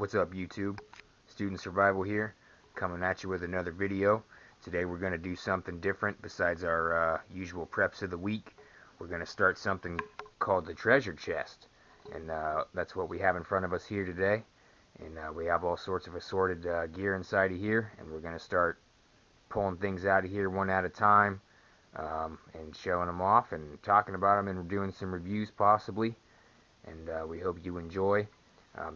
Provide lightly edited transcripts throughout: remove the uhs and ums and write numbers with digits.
What's up, YouTube? Student Survival here, coming at you with another video. Today we're going to do something different besides our usual preps of the week. We're going to start something called the treasure chest, and that's what we have in front of us here today. And we have all sorts of assorted gear inside of here, and we're going to start pulling things out of here one at a time, and showing them off and talking about them and doing some reviews possibly. And we hope you enjoy.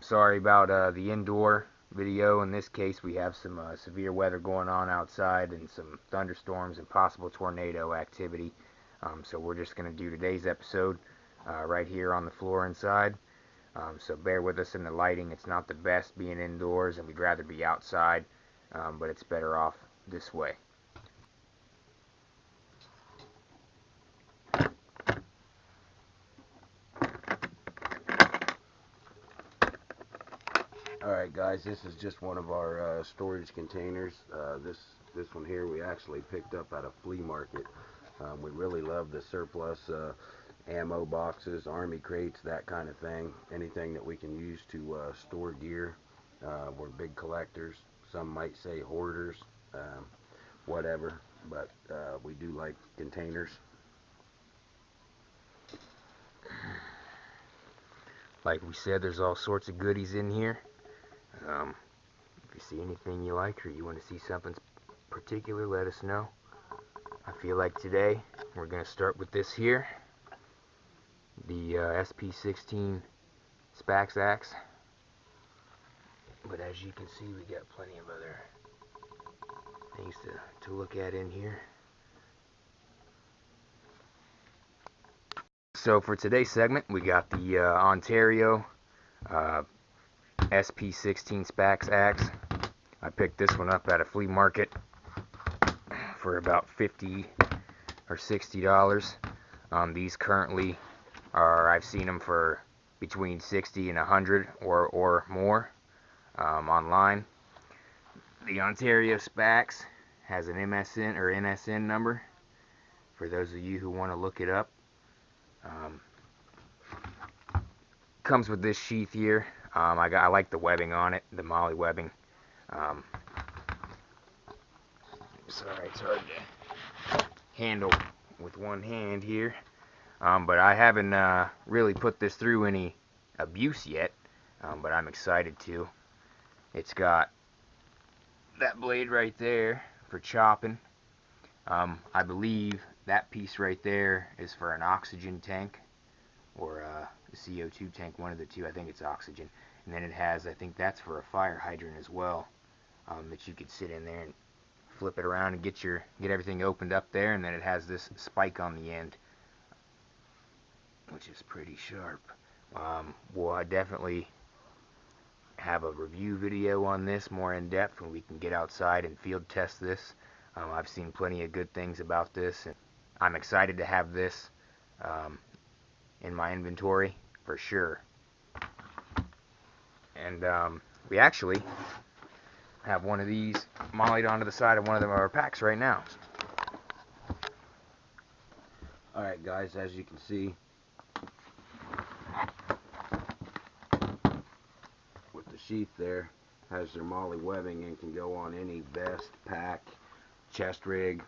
Sorry about the indoor video. In this case, we have some severe weather going on outside and some thunderstorms and possible tornado activity. So we're just going to do today's episode right here on the floor inside. So bear with us in the lighting. It's not the best being indoors, and we'd rather be outside, but it's better off this way. Alright guys, this is just one of our storage containers. This one here we actually picked up at a flea market. We really love the surplus ammo boxes, army crates, that kind of thing. Anything that we can use to store gear. We're big collectors. Some might say hoarders, whatever, but we do like containers. Like we said, there's all sorts of goodies in here. If you see anything you like or you want to see something particular, let us know. I feel like today we're going to start with this here, the SP16 Spax Axe. But as you can see, we got plenty of other things to look at in here. So for today's segment, we got the Ontario SP16 Spax Axe. I picked this one up at a flea market for about $50 or $60. These currently are, I've seen them for between $60 and $100 or more online. The Ontario Spax has an MSN or NSN number for those of you who want to look it up. Comes with this sheath here. I like the webbing on it, the MOLLE webbing. Sorry, it's hard to handle with one hand here. But I haven't really put this through any abuse yet, but I'm excited to. It's got that blade right there for chopping. I believe that piece right there is for an oxygen tank or a CO2 tank, one of the two. I think it's oxygen. And then it has, I think that's for a fire hydrant as well, that you could sit in there and flip it around and get everything opened up there. And then it has this spike on the end, which is pretty sharp. Well, I definitely have a review video on this more in depth when we can get outside and field test this. I've seen plenty of good things about this, and I'm excited to have this in my inventory for sure. And we actually have one of these mollied onto the side of one of our packs right now. Alright guys, as you can see, with the sheath there, has their MOLLE webbing and can go on any vest, pack, chest rig,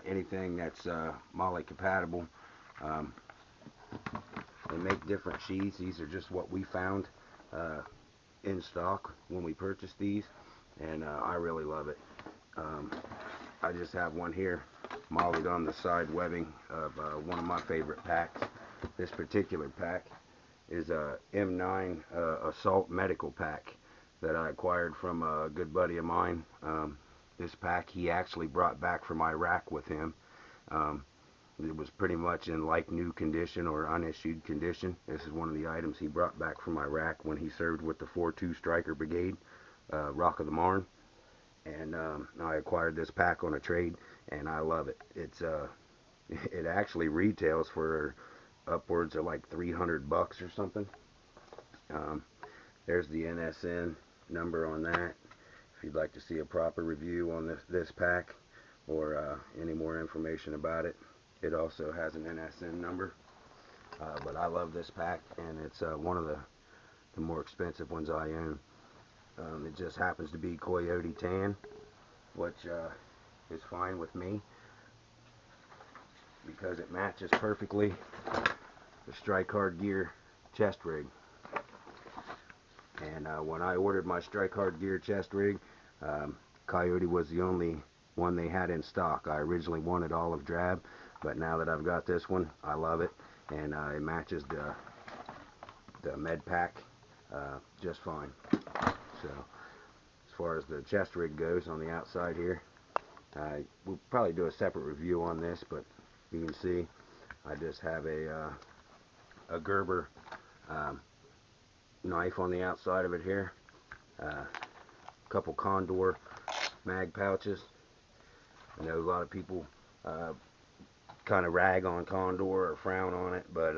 anything that's MOLLE compatible. They make different sheaths. These are just what we found in stock when we purchased these, and I really love it. I just have one here molded on the side webbing of one of my favorite packs. This particular pack is a M9 Assault Medical pack that I acquired from a good buddy of mine. This pack he actually brought back from Iraq with him. It was pretty much in like new condition or unissued condition. This is one of the items he brought back from Iraq when he served with the 4-2 Stryker Brigade, Rock of the Marne. And I acquired this pack on a trade, and I love it. It actually retails for upwards of like $300 or something. There's the NSN number on that. If you'd like to see a proper review on this pack or any more information about it, it also has an NSN number. But I love this pack, and it's one of the more expensive ones I own. It just happens to be Coyote Tan, which is fine with me because it matches perfectly the Strike Hard Gear chest rig. And when I ordered my Strike Hard Gear chest rig, Coyote was the only one they had in stock. I originally wanted olive drab, but now that I've got this one, I love it, and it matches the med pack just fine. So as far as the chest rig goes on the outside here, we'll probably do a separate review on this, but you can see I just have a Gerber knife on the outside of it here, a couple Condor mag pouches. I know a lot of people kind of rag on Condor or frown on it, but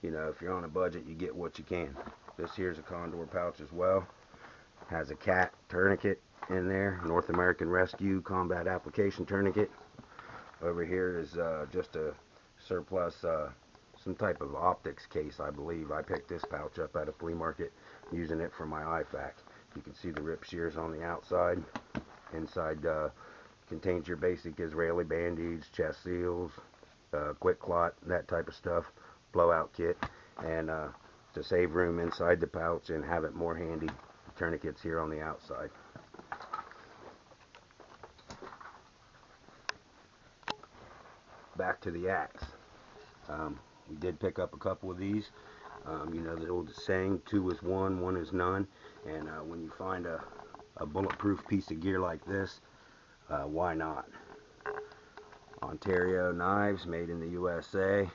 you know, if you're on a budget, you get what you can. This here's a Condor pouch as well. Has a cat tourniquet in there, North American Rescue Combat Application Tourniquet. Over here is just a surplus, some type of optics case, I believe. I picked this pouch up at a flea market using it for my IFAK. You can see the rip shears on the outside. Inside contains your basic Israeli bandage, chest seals, quick clot, that type of stuff, blowout kit, and to save room inside the pouch and have it more handy, tourniquets here on the outside. Back to the axe. We did pick up a couple of these. You know the old saying, 2 is 1, 1 is none, and when you find a bulletproof piece of gear like this, why not? Ontario knives, made in the USA,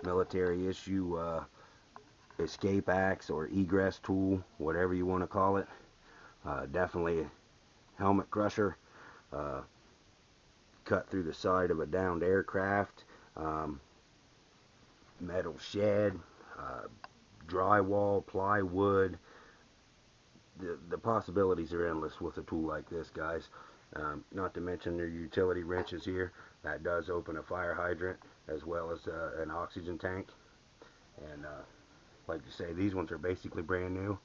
military issue escape axe or egress tool, whatever you want to call it. Definitely a helmet crusher, cut through the side of a downed aircraft, metal shed, drywall, plywood. The possibilities are endless with a tool like this, guys. Not to mention their utility wrenches here. That does open a fire hydrant as well as an oxygen tank. And like you say, these ones are basically brand new.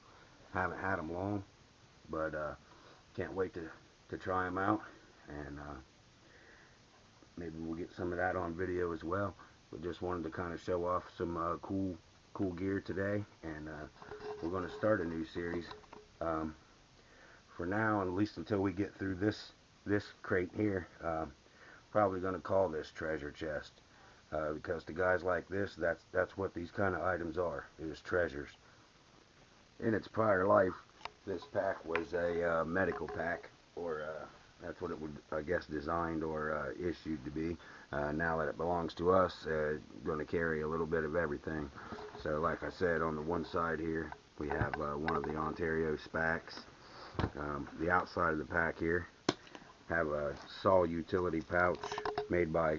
Haven't had them long, but can't wait to try them out. And maybe we'll get some of that on video as well. We just wanted to kind of show off some cool gear today, and we're going to start a new series. For now, at least until we get through this crate here, probably going to call this treasure chest, because to guys like this, that's what these kind of items are, is treasures. In its prior life, this pack was a medical pack, or that's what it would, I guess, designed or issued to be. Now that it belongs to us, going to carry a little bit of everything. So like I said, on the one side here, we have one of the Ontario SPACs. The outside of the pack here have a Saw utility pouch made by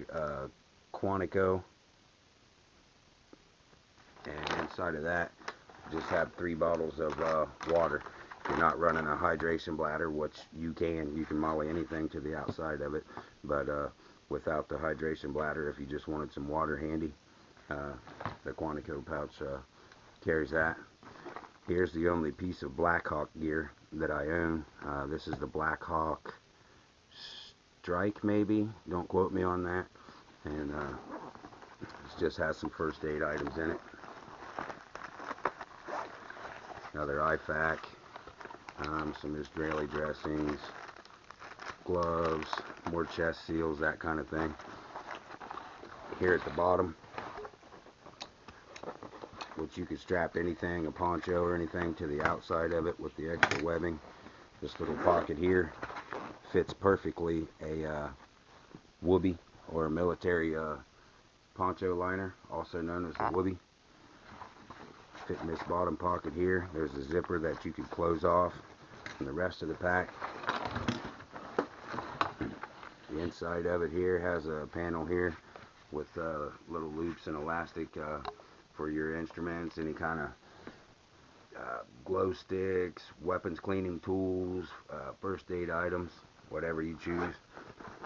Quantico, and inside of that just have 3 bottles of water. If you're not running a hydration bladder, which you can molly anything to the outside of it, but without the hydration bladder, if you just wanted some water handy, the Quantico pouch carries that. Here's the only piece of Blackhawk gear that I own. This is the Blackhawk Strike, maybe, don't quote me on that, and it just has some first aid items in it. Another IFAK, some Israeli dressings, gloves, more chest seals, that kind of thing. Here at the bottom, which you could strap anything, a poncho or anything, to the outside of it with the extra webbing. This little pocket here fits perfectly a whoopee, or a military poncho liner, also known as the whoopee. Fit in this bottom pocket here. There's a zipper that you could close off from the rest of the pack. The inside of it here has a panel here with little loops and elastic for your instruments, any kind of glow sticks, weapons cleaning tools, first aid items, whatever you choose.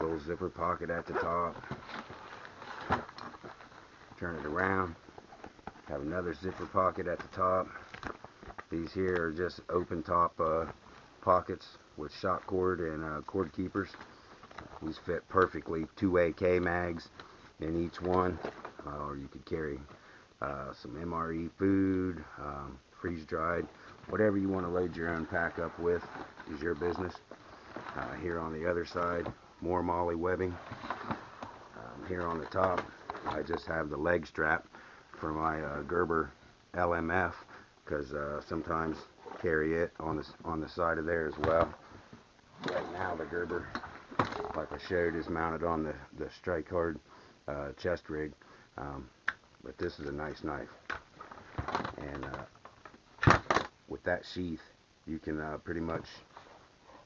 Little zipper pocket at the top. Turn it around. Have another zipper pocket at the top. These here are just open top pockets with shot cord and cord keepers. These fit perfectly. 2 AK mags in each one, or you could carry some MRE food, freeze dried, whatever you want to load your own pack up with is your business. Here on the other side, more MOLLE webbing. Here on the top, I just have the leg strap for my Gerber LMF, because sometimes carry it on the side of there as well. Right now the Gerber, like I showed, is mounted on the strike hard chest rig, but this is a nice knife, and with that sheath you can pretty much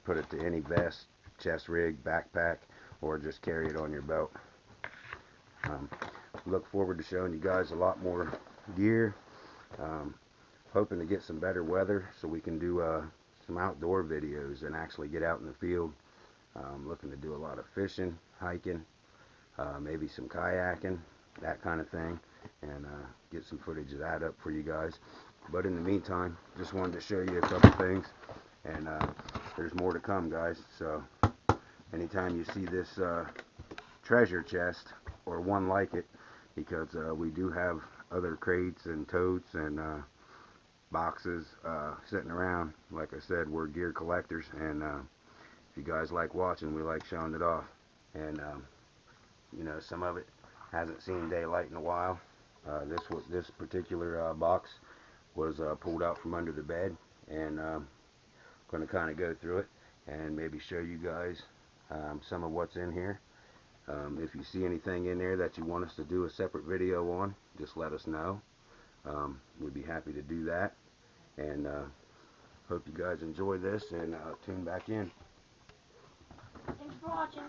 put it to any vest, chest rig, backpack, or just carry it on your belt. Look forward to showing you guys a lot more gear. Hoping to get some better weather so we can do some outdoor videos and actually get out in the field. Looking to do a lot of fishing, hiking, maybe some kayaking, that kind of thing, and get some footage of that up for you guys. But in the meantime, just wanted to show you a couple things, and there's more to come, guys. So anytime you see this treasure chest or one like it, because we do have other crates and totes and boxes sitting around. Like I said, we're gear collectors, and if you guys like watching, we like showing it off. And you know, some of it hasn't seen daylight in a while. This particular box was pulled out from under the bed, and going to kind of go through it and maybe show you guys some of what's in here. If you see anything in there that you want us to do a separate video on, just let us know. We'd be happy to do that. And hope you guys enjoy this, and tune back in. Thanks for watching.